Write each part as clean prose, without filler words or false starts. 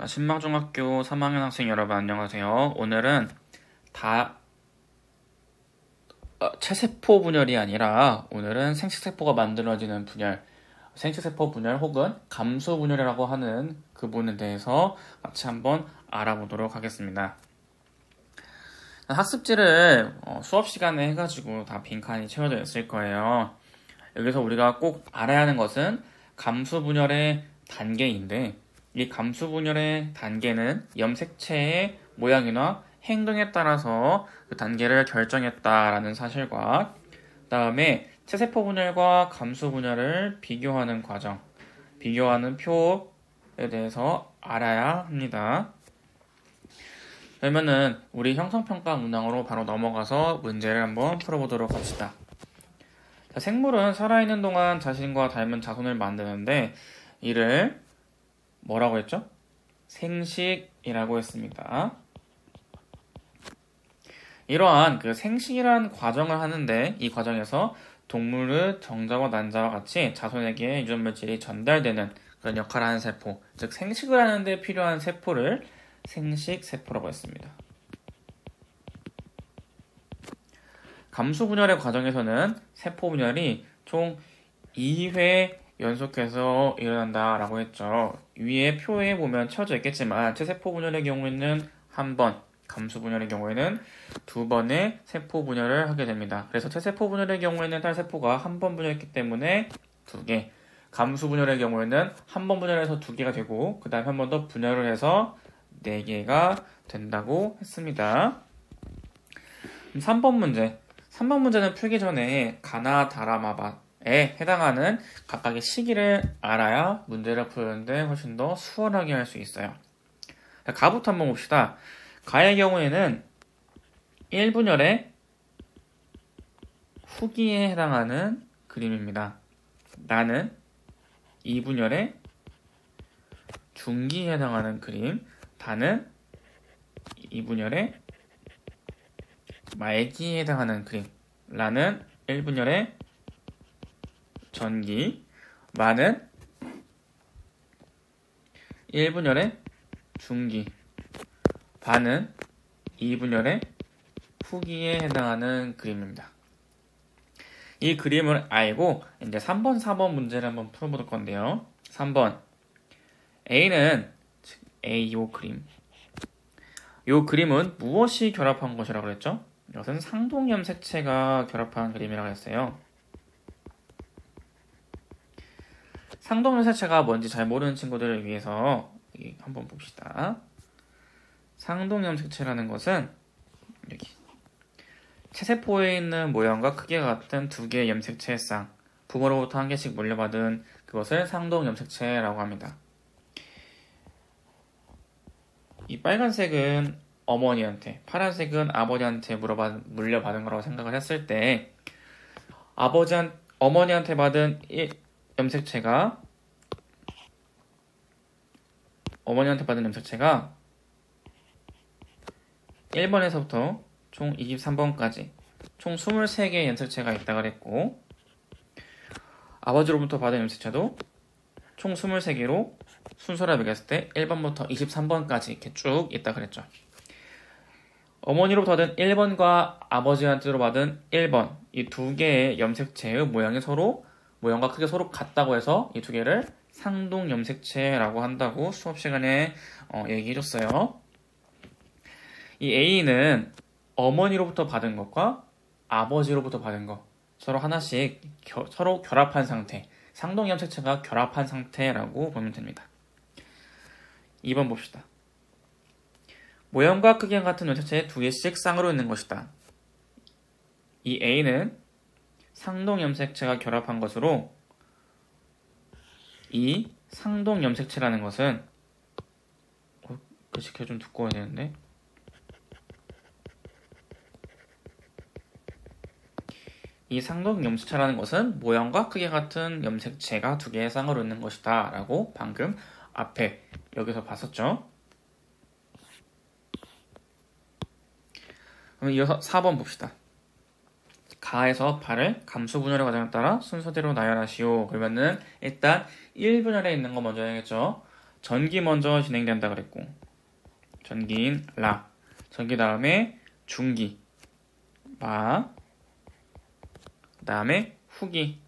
신망중학교 3학년 학생 여러분 안녕하세요. 오늘은 다 체세포 분열이 아니라 오늘은 생식세포가 만들어지는 분열, 생식세포 분열 혹은 감소 분열이라고 하는 그 부분에 대해서 같이 한번 알아보도록 하겠습니다. 학습지를 수업 시간에 해가지고 다 빈칸이 채워져 있을 거예요. 여기서 우리가 꼭 알아야 하는 것은 감소 분열의 단계인데, 이 감소 분열의 단계는 염색체의 모양이나 행동에 따라서 그 단계를 결정했다라는 사실과, 그 다음에 체세포 분열과 감소 분열을 비교하는 과정, 비교하는 표에 대해서 알아야 합니다. 그러면은 우리 형성평가 문항으로 바로 넘어가서 문제를 한번 풀어보도록 합시다. 자, 생물은 살아있는 동안 자신과 닮은 자손을 만드는데 이를 뭐라고 했죠? 생식이라고 했습니다. 이러한 그 생식이라는 과정을 하는데 이 과정에서 동물의 정자와 난자와 같이 자손에게 유전물질이 전달되는 그런 역할을 하는 세포, 즉 생식을 하는데 필요한 세포를 생식세포라고 했습니다. 감소 분열의 과정에서는 세포 분열이 총 2회 연속해서 일어난다라고 했죠. 위에 표에 보면 쳐져 있겠지만 체세포 분열의 경우에는 한 번, 감소 분열의 경우에는 두 번의 세포 분열을 하게 됩니다. 그래서 체세포 분열의 경우에는 탈세포가 한 번 분열했기 때문에 두 개, 감소 분열의 경우에는 한 번 분열해서 두 개가 되고 그 다음에 한 번 더 분열을 해서 4개가 된다고 했습니다. 3번 문제. 3번 문제는 풀기 전에 가나 다라마바에 해당하는 각각의 시기를 알아야 문제를 푸는데 훨씬 더 수월하게 할 수 있어요. 가부터 한번 봅시다. 가의 경우에는 1분열의 후기에 해당하는 그림입니다. 나는 2분열의 중기에 해당하는 그림, 다는 2분열의 말기에 해당하는 그림, 라는 1분열의 전기, 마는 1분열의 중기, 바는 2분열의 후기에 해당하는 그림입니다. 이 그림을 알고 이제 3번, 4번 문제를 한번 풀어볼 건데요. 3번 A는 A 요 그림. 요 그림은 무엇이 결합한 것이라고 그랬죠? 이것은 상동염색체가 결합한 그림이라고 했어요. 상동염색체가 뭔지 잘 모르는 친구들을 위해서 한번 봅시다. 상동염색체라는 것은 여기 체세포에 있는 모양과 크기가 같은 두 개의 염색체의 쌍, 부모로부터 한 개씩 물려받은 그것을 상동염색체라고 합니다. 이 빨간색은 어머니한테, 파란색은 아버지한테 물려받은 거라고 생각을 했을 때 어머니한테 받은 염색체가 1번에서부터 총 23번까지 총 23개의 염색체가 있다고 그랬고, 아버지로부터 받은 염색체도 총 23개로 순서를 매겼을 때 1번부터 23번까지 이렇게 쭉 있다 그랬죠. 어머니로부터 받은 1번과 아버지한테로 받은 1번, 이 두 개의 염색체의 모양과 크기가 서로 같다고 해서 이 두 개를 상동 염색체라고 한다고 수업 시간에 얘기해줬어요. 이 A는 어머니로부터 받은 것과 아버지로부터 받은 것 서로 하나씩 서로 결합한 상태, 상동 염색체가 결합한 상태라고 보면 됩니다. 2번 봅시다. 모형과 크기가 같은 염색체에 두 개씩 쌍으로 있는 것이다. 이 A는 상동 염색체가 결합한 것으로 이 상동 염색체라는 것은 글씨가 좀 두꺼워야 되는데 이 상동 염색체라는 것은 모형과 크기가 같은 염색체가 두 개의 쌍으로 있는 것이다 라고 방금 앞에 여기서 봤었죠. 그럼 이어서 4번 봅시다. 가에서 발을 감소 분열의 과정에 따라 순서대로 나열하시오. 그러면은 일단 1분열에 있는 거 먼저 해야겠죠. 전기 먼저 진행된다 그랬고 전기인 라, 전기 다음에 중기 마, 그 다음에 후기,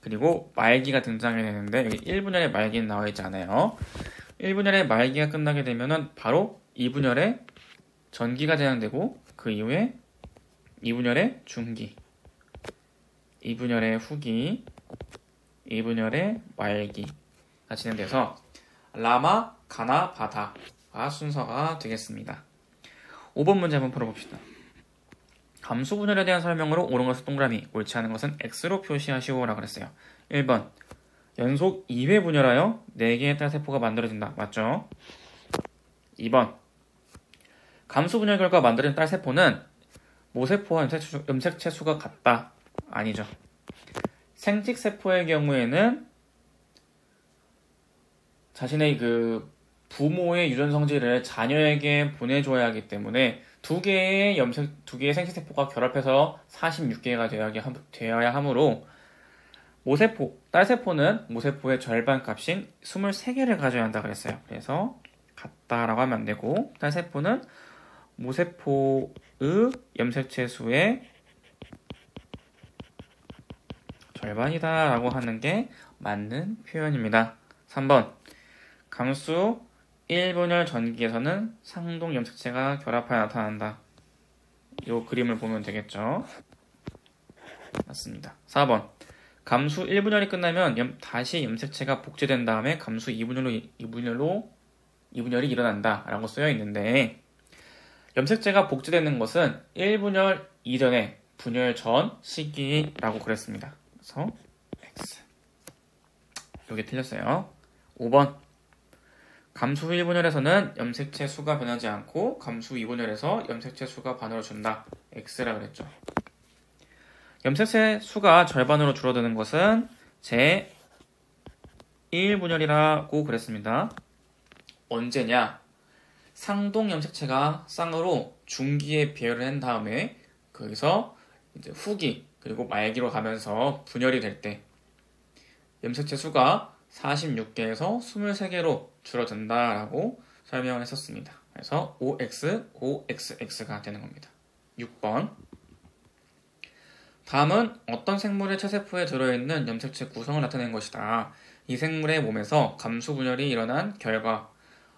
그리고 말기가 등장이 되는데 여기 1분열의 말기는 나와 있지 않아요. 1분열의 말기가 끝나게 되면은 바로 2분열의 전기가 진행되고 그 이후에 2분열의 중기, 2분열의 후기, 2분열의 말기가 진행돼서 라마, 가나, 바다가 순서가 되겠습니다. 5번 문제 한번 풀어봅시다. 감수 분열에 대한 설명으로 옳은 것은 동그라미, 옳지 않은 것은 X로 표시하시오 라고 그랬어요. 1번 연속 2회 분열하여 4개의 딸세포가 만들어진다. 맞죠? 2번 감수 분열 결과 만들어진 딸세포는 모세포와 염색체 수가 같다. 아니죠. 생직세포의 경우에는 자신의 그 부모의 유전 성질을 자녀에게 보내줘야 하기 때문에 두 개의 생식세포가 결합해서 46개가 되어야 하므로 딸세포는 모세포의 절반 값인 23개를 가져야 한다 그랬어요. 그래서 같다라고 하면 안 되고 딸세포는 모세포의 염색체 수의 절반이다 라고 하는 게 맞는 표현입니다. 3번 감수 1분열 전기에서는 상동 염색체가 결합하여 나타난다. 이 그림을 보면 되겠죠. 맞습니다. 4번 감수 1분열이 끝나면 다시 염색체가 복제된 다음에 감수 2분열이 일어난다 라고 쓰여 있는데 염색체가 복제되는 것은 1분열 이전에 분열 전 시기라고 그랬습니다. 그래서 X. 여기 틀렸어요. 5번 감수 1분열에서는 염색체 수가 변하지 않고 감수 2분열에서 염색체 수가 반으로 준다. X라 그랬죠. 염색체 수가 절반으로 줄어드는 것은 제 1분열이라고 그랬습니다. 언제냐? 상동 염색체가 쌍으로 중기에 배열을 한 다음에 거기서 이제 후기 그리고 말기로 가면서 분열이 될 때 염색체 수가 46개에서 23개로 줄어든다라고 설명을 했었습니다. 그래서 OX, OXX가 되는 겁니다. 6번 다음은 어떤 생물의 체세포에 들어있는 염색체 구성을 나타낸 것이다. 이 생물의 몸에서 감수 분열이 일어난 결과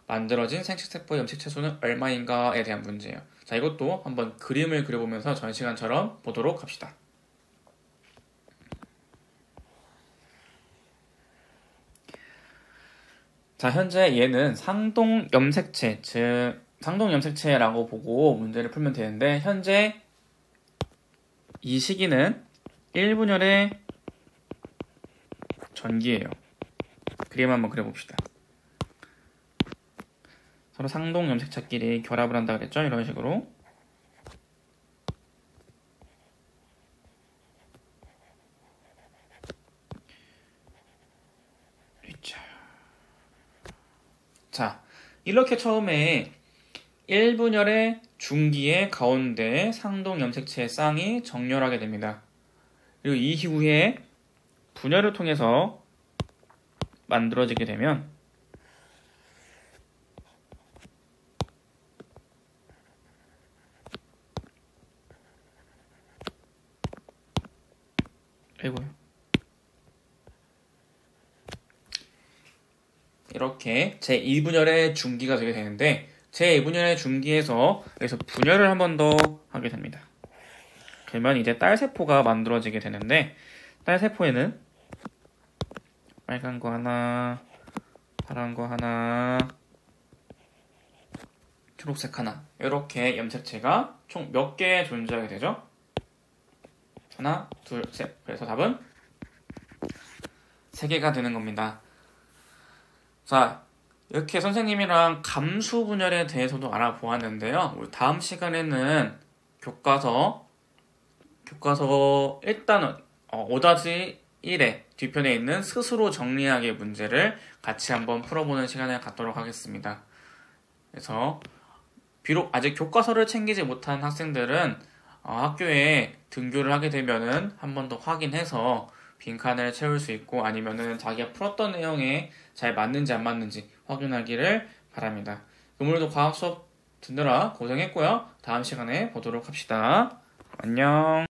만들어진 생식세포의 염색체 수는 얼마인가에 대한 문제예요. 자, 이것도 한번 그림을 그려보면서 전 시간처럼 보도록 합시다. 자, 현재 얘는 상동 염색체, 즉 상동 염색체라고 보고 문제를 풀면 되는데 현재 이 시기는 1분열의 전기예요. 그림 한번 그려봅시다. 서로 상동 염색체끼리 결합을 한다 그랬죠? 이런 식으로. 자, 이렇게 처음에 1분열의 중기의 가운데 상동 염색체의 쌍이 정렬하게 됩니다. 그리고 이 이후에 분열을 통해서 만들어지게 되면 이렇게 제2분열의 중기가 되게 되는데 제2분열의 중기에서 여기서 분열을 한 번 더 하게 됩니다. 그러면 이제 딸세포가 만들어지게 되는데 딸세포에는 빨간 거 하나, 파란 거 하나, 초록색 하나 이렇게 염색체가 총 몇 개 존재하게 되죠? 하나, 둘, 셋. 그래서 답은 3개가 되는 겁니다. 자, 이렇게 선생님이랑 감수 분열에 대해서도 알아보았는데요. 우리 다음 시간에는 교과서 일단은 5-1의 뒤편에 있는 스스로 정리하기 문제를 같이 한번 풀어보는 시간을 갖도록 하겠습니다. 그래서 비록 아직 교과서를 챙기지 못한 학생들은 학교에 등교를 하게 되면은 한 번 더 확인해서 빈칸을 채울 수 있고 아니면은 자기가 풀었던 내용에 잘 맞는지 안 맞는지 확인하기를 바랍니다. 오늘도 과학 수업 듣느라 고생했고요. 다음 시간에 보도록 합시다. 안녕.